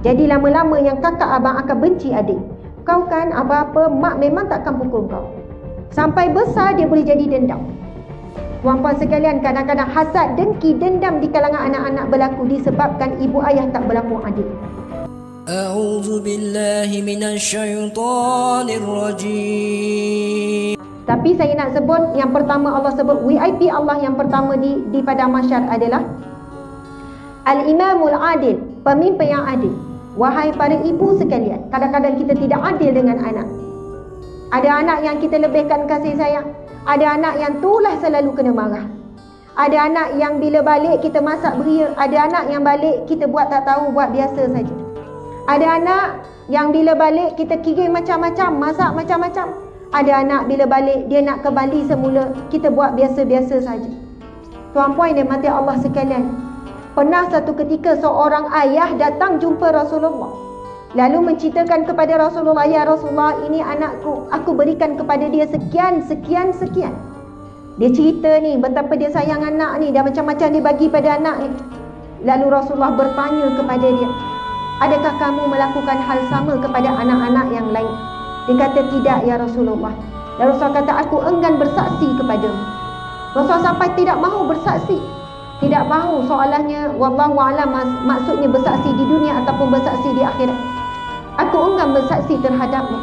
Jadi lama-lama yang kakak abang akan benci adik. Kau kan apa-apa, mak memang takkan pukul kau. Sampai besar dia boleh jadi dendam. Puan-puan sekalian, kadang-kadang hasad, dengki, dendam di kalangan anak-anak berlaku disebabkan ibu ayah tak berlaku adil. A'udzu billahi minasyaitonir rajim. Tapi saya nak sebut yang pertama Allah sebut VIP Allah yang pertama di padang mahsyar adalah Al-Imamul Adil, pemimpin yang adil. Wahai para ibu sekalian, kadang-kadang kita tidak adil dengan anak. Ada anak yang kita lebihkan kasih sayang, ada anak yang itulah selalu kena marah. Ada anak yang bila balik kita masak beria, ada anak yang balik kita buat tak tahu, buat biasa saja. Ada anak yang bila balik kita kirim macam-macam, masak macam-macam. Ada anak bila balik dia nak kembali semula, kita buat biasa-biasa saja. Tuan-puan dan mati Allah sekalian, pernah satu ketika seorang ayah datang jumpa Rasulullah, lalu menceritakan kepada Rasulullah, ya Rasulullah, ini anakku, aku berikan kepada dia sekian, sekian, sekian. Dia cerita ni betapa dia sayang anak ni, dah macam-macam dia bagi pada anak ni. Lalu Rasulullah bertanya kepada dia, adakah kamu melakukan hal sama kepada anak-anak yang lain? Dia kata, tidak ya Rasulullah. Dan Rasulullah kata, aku enggan bersaksi kepadamu. Rasulullah sampai tidak mahu bersaksi. Tidak mahu, soalannya wallahu a'lam, maksudnya bersaksi di dunia ataupun bersaksi di akhirat. Aku enggan bersaksi terhadapmu.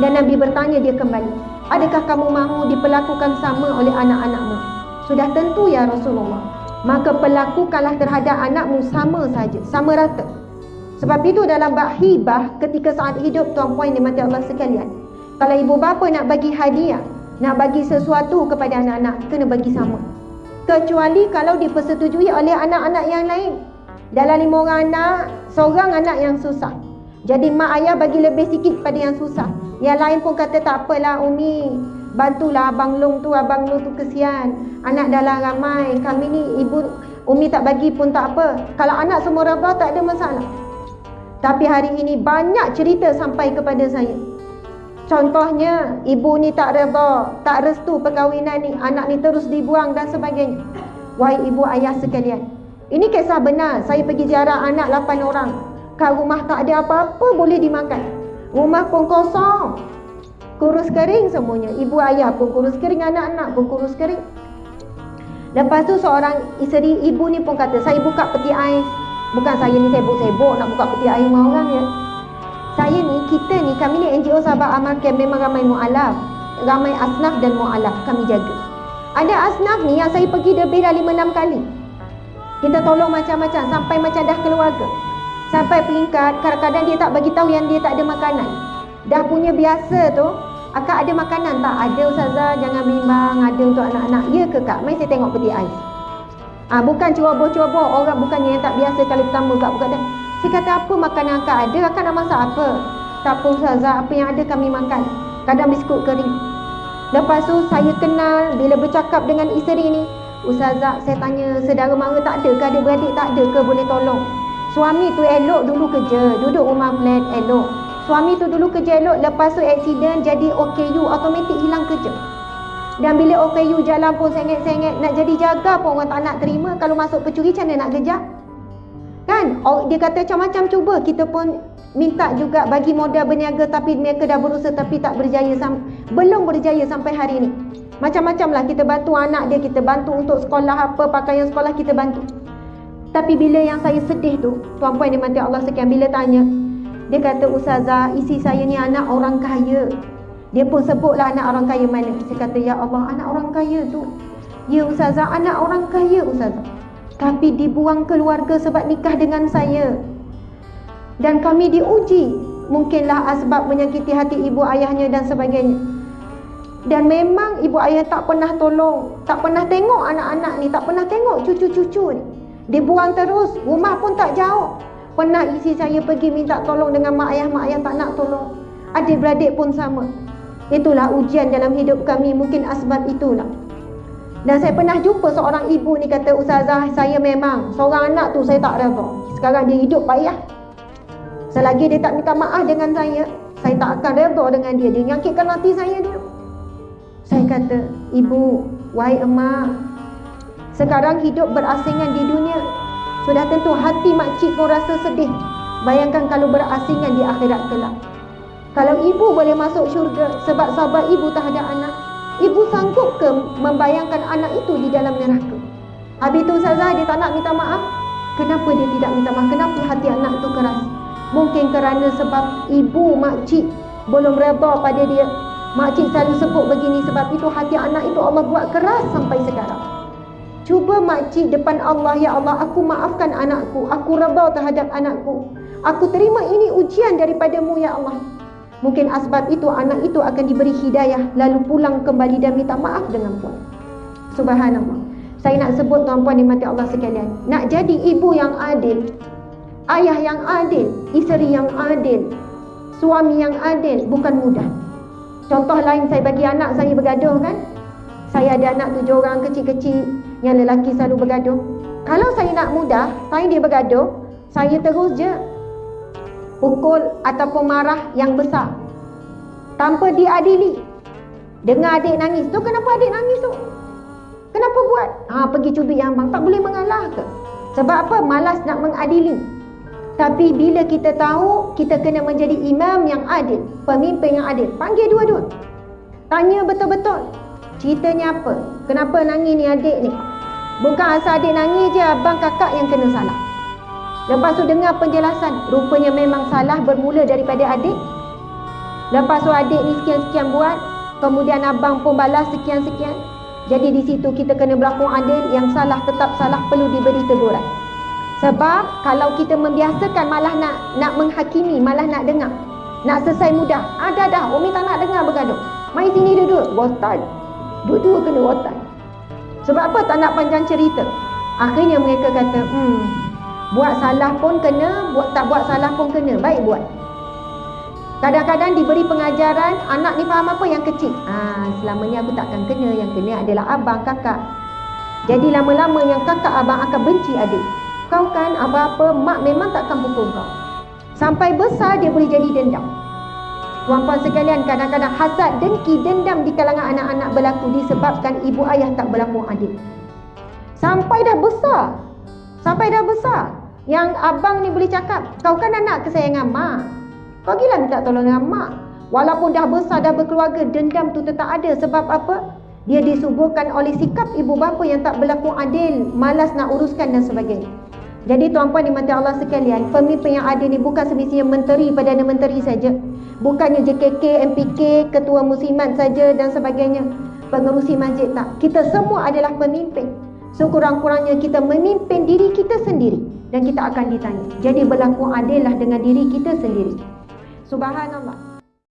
Dan Nabi bertanya dia kembali, adakah kamu mahu diperlakukan sama oleh anak-anakmu? Sudah tentu ya Rasulullah. Maka perlakukanlah terhadap anakmu sama saja, sama rata. Sebab itu dalam bab hibah, ketika saat hidup tuan-puan dimati Allah sekalian, kalau ibu bapa nak bagi hadiah, nak bagi sesuatu kepada anak-anak, kena bagi sama. Kecuali kalau dipersetujui oleh anak-anak yang lain. Dalam 5 orang anak, seorang anak yang susah, jadi mak ayah bagi lebih sikit pada yang susah. Yang lain pun kata, tak apalah Umi, bantulah Abang Long tu kesian, anak dalam ramai, kami ni ibu Umi tak bagi pun tak apa. Kalau anak semua raba tak ada masalah. Tapi hari ini banyak cerita sampai kepada saya. Contohnya, ibu ni tak reda, tak restu perkahwinan ni, anak ni terus dibuang dan sebagainya. Wahai ibu ayah sekalian, ini kisah benar. Saya pergi ziarah anak 8 orang. Kat rumah tak ada apa-apa boleh dimakan. Rumah pun kosong, kurus kering semuanya. Ibu ayah pun kurus kering, anak-anak pun kurus kering. Lepas tu seorang isteri ibu ni pun kata, saya buka peti ais. Bukan saya ni sibuk-sibuk nak buka peti ais rumah orang ya. Saya ni, kita ni, kami ni NGO Sahabat Amal Camp memang ramai mu'alaf, ramai asnaf dan mu'alaf kami jaga. Ada asnaf ni yang saya pergi lebih dah 5-6 kali. Kita tolong macam-macam sampai macam dah keluarga. Sampai peringkat kadang-kadang dia tak bagi tahu yang dia tak ada makanan. Dah punya biasa tu, akak ada makanan tak? Ada Ustazah, jangan bimbang, ada untuk anak-anak. Ya ke kak? Mari saya tengok peti ais. Bukan ceroboh-ceroboh, orang bukannya yang tak biasa kali pertama kak buka dah. Saya kata, apa makanan akak ada? Akak nak masak apa? Tak apa Ustazah, apa yang ada kami makan. Kadang biskut kering. Lepas tu saya kenal, bila bercakap dengan isteri ni, Ustazah, saya tanya, saudara mara tak ada ke? Ada beradik tak ada ke? Boleh tolong. Suami tu elok dulu kerja, duduk rumah flat elok. Suami tu dulu kerja elok, lepas tu aksiden jadi OKU, automatik hilang kerja. Dan bila OKU jalan pun sengit-sengit, nak jadi jaga pun orang tak nak terima. Kalau masuk pencuri macam mana nak kerja? Kan? Dia kata macam-macam cuba. Kita pun minta juga bagi modal berniaga, tapi mereka dah berusaha tapi tak berjaya, belum berjaya sampai hari ini. Macam-macam lah kita bantu anak dia, kita bantu untuk sekolah apa, pakaian sekolah kita bantu. Tapi bila yang saya sedih tu, tuan-puan dimati Allah sekian, bila tanya, dia kata, Ustazah, isi saya ni anak orang kaya. Dia pun sebutlah anak orang kaya mana. Saya kata, ya Allah, anak orang kaya tu. Ya Ustazah, anak orang kaya Ustazah, tapi dibuang keluarga sebab nikah dengan saya. Dan kami diuji. Mungkinlah asbab menyakiti hati ibu ayahnya dan sebagainya. Dan memang ibu ayah tak pernah tolong, tak pernah tengok anak-anak ni, tak pernah tengok cucu-cucu ni. Dibuang terus, rumah pun tak jauh. Pernah isi saya pergi minta tolong dengan mak ayah tak nak tolong. Adik-beradik pun sama. Itulah ujian dalam hidup kami, mungkin asbab itulah. Dan saya pernah jumpa seorang ibu ni kata, Ustazah, saya memang seorang anak tu saya tak reda. Sekarang dia hidup payah. Selagi dia tak minta maaf dengan saya tak akan reda dengan dia. Dia nyakitkan hati saya dulu. Saya kata, ibu, wahai emak, sekarang hidup berasingan di dunia, sudah tentu hati makcik pun rasa sedih. bayangkan kalau berasingan di akhirat kelak. Kalau ibu boleh masuk syurga sebab sabar ibu terhadap anak, ibu sanggup ke membayangkan anak itu di dalam neraka? Habis tu Ustazah, dia tak nak minta maaf. Kenapa dia tidak minta maaf? Kenapa hati anak itu keras? Mungkin kerana sebab ibu, makcik belum reda pada dia. Makcik selalu sebut begini, sebab itu hati anak itu Allah buat keras sampai sekarang. Cuba makcik depan Allah, ya Allah, aku maafkan anakku, aku reda terhadap anakku, aku terima ini ujian daripadamu ya Allah. Mungkin asbab itu anak itu akan diberi hidayah, lalu pulang kembali dan minta maaf dengan puan. Subhanallah. Saya nak sebut tuan-puan dimati Allah sekalian, nak jadi ibu yang adil, ayah yang adil, isteri yang adil, suami yang adil bukan mudah. Contoh lain, saya bagi anak saya bergaduh kan. Saya ada anak 7 orang kecil-kecil yang lelaki selalu bergaduh. Kalau saya nak mudah, saya dia bergaduh, saya terus je pukul ataupun marah yang besar tanpa diadili. Dengar adik nangis tu, kenapa adik nangis tu? Kenapa buat? Pergi cubit yang abang. Tak boleh mengalah ke? Sebab apa? Malas nak mengadili. Tapi bila kita tahu kita kena menjadi imam yang adil, pemimpin yang adil, panggil dua-dua, tanya betul-betul ceritanya apa, kenapa nangis ni adik ni. Bukan asal adik nangis je, abang kakak yang kena salah. Lepas tu dengar penjelasan, rupanya memang salah bermula daripada adik. Lepas tu adik ni sekian-sekian buat, kemudian abang pun balas sekian-sekian. Jadi di situ kita kena berlaku adil, yang salah tetap salah, perlu diberi teguran. Sebab kalau kita membiasakan malah nak menghakimi, malah nak dengar, nak selesai mudah. Dah, Umi tak nak dengar bergaduh. Mai sini duduk, rotan. Dua-dua kena rotan. Sebab apa? Tak nak panjang cerita. Akhirnya mereka kata, buat salah pun kena, tak buat salah pun kena. Baik buat. Kadang-kadang diberi pengajaran, anak ni faham apa? Yang kecil. Selama ni aku takkan kena. Yang kena adalah abang, kakak. Jadi lama-lama yang kakak abang akan benci adik. Kau kan apa-apa, mak memang takkan pukul kau. Sampai besar dia boleh jadi dendam. Tuan-puan sekalian, kadang-kadang hasad, dengki, dendam di kalangan anak-anak berlaku disebabkan ibu ayah tak berlaku adil. Sampai dah besar, yang abang ni boleh cakap, kau kan anak kesayangan mak, kau gila minta tolong dengan mak. Walaupun dah besar, dah berkeluarga, dendam tu tetap ada. Sebab apa? Dia disuburkan oleh sikap ibu bapa yang tak berlaku adil, malas nak uruskan dan sebagainya. Jadi tuan-puan dimati Allah sekalian, pemimpin yang adil ni bukan semestinya menteri, Perdana Menteri saja. Bukannya JKK, MPK, ketua muslimat saja dan sebagainya, pengerusi masjid, tak. Kita semua adalah pemimpin. Sekurang-kurangnya kita memimpin diri kita sendiri dan kita akan ditanya. Jadi berlaku adillah dengan diri kita sendiri. Subhanallah.